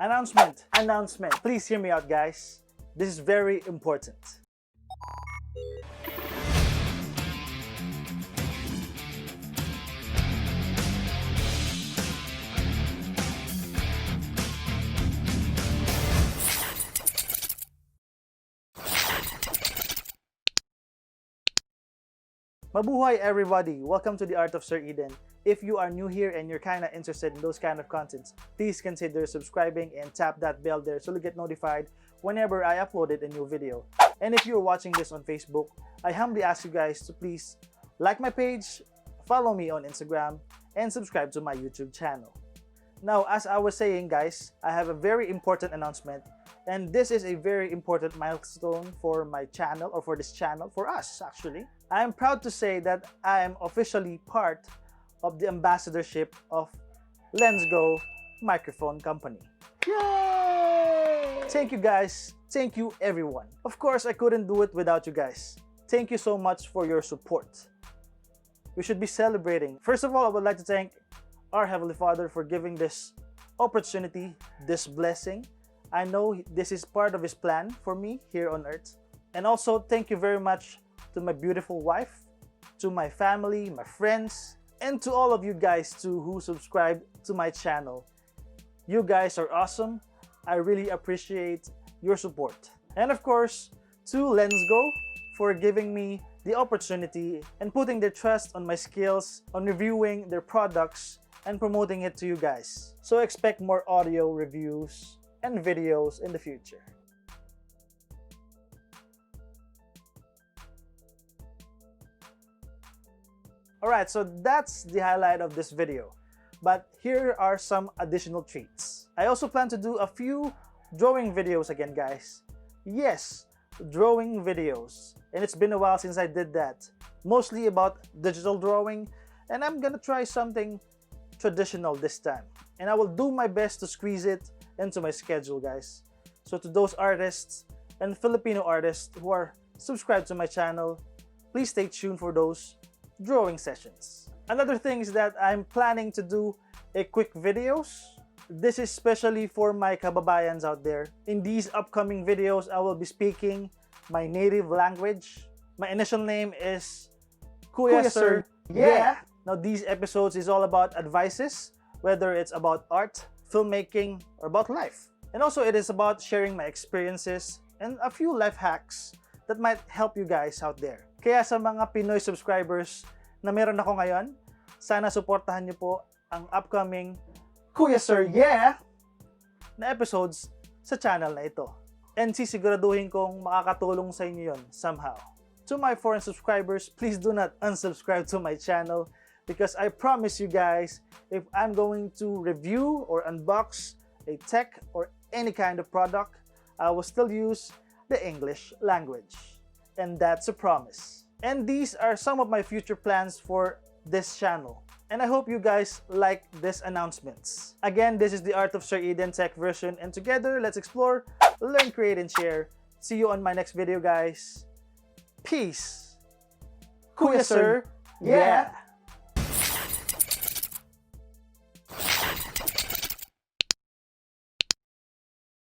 Announcement. Please hear me out, guys. This is very important. Mabuhay everybody! Welcome to the Art of Sir Eden. If you are new here and you're kinda interested in those kind of contents, please consider subscribing and tap that bell there so you get notified whenever I uploaded a new video. And if you're watching this on Facebook, I humbly ask you guys to please like my page, follow me on Instagram, and subscribe to my YouTube channel. Now, as I was saying, guys, I have a very important announcement, and this is a very important milestone for my channel, or for this channel, for us actually. I am proud to say that I am officially part of the ambassadorship of Lensgo microphone company. Yay! Thank you guys, thank you everyone. Of course, I couldn't do it without you guys. Thank you so much for your support. We should be celebrating. First of all, I would like to thank our Heavenly Father for giving this opportunity, this blessing. I know this is part of His plan for me here on earth. And also, thank you very much to my beautiful wife, to my family, my friends, and to all of you guys too who subscribe to my channel. You guys are awesome. I really appreciate your support. And of course, to Lensgo for giving me the opportunity and putting their trust on my skills on reviewing their products and promoting it to you guys. So expect more audio reviews and videos in the future. Alright, so that's the highlight of this video. But here are some additional treats. I also plan to do a few drawing videos again, guys. Yes, drawing videos. And it's been a while since I did that. Mostly about digital drawing. And I'm gonna try something traditional this time. And I will do my best to squeeze it into my schedule, guys. So to those artists and Filipino artists who are subscribed to my channel, please stay tuned for those drawing sessions. Another thing is that I'm planning to do a quick videos. This is especially for my kababayans out there. In these upcoming videos, I will be speaking my native language. My initial name is Kuya Sir. Yeah! Now these episodes is all about advices, whether it's about art, filmmaking, or about life. And also it is about sharing my experiences and a few life hacks that might help you guys out there. Kaya sa mga Pinoy subscribers na meron ako ngayon, sana suportahan niyo po ang upcoming Kuya Sir Yeah! na episodes sa channel na ito. And sisiguraduhin kong makakatulong sa inyo yun somehow. To my foreign subscribers, please do not unsubscribe to my channel because I promise you guys, if I'm going to review or unbox a tech or any kind of product, I will still use the English language. And that's a promise. And these are some of my future plans for this channel. And I hope you guys like these announcements. Again, this is the Art of Sir Eden tech version, and together, let's explore, learn, create, and share. See you on my next video, guys. Peace. Kuya Sir. Yeah!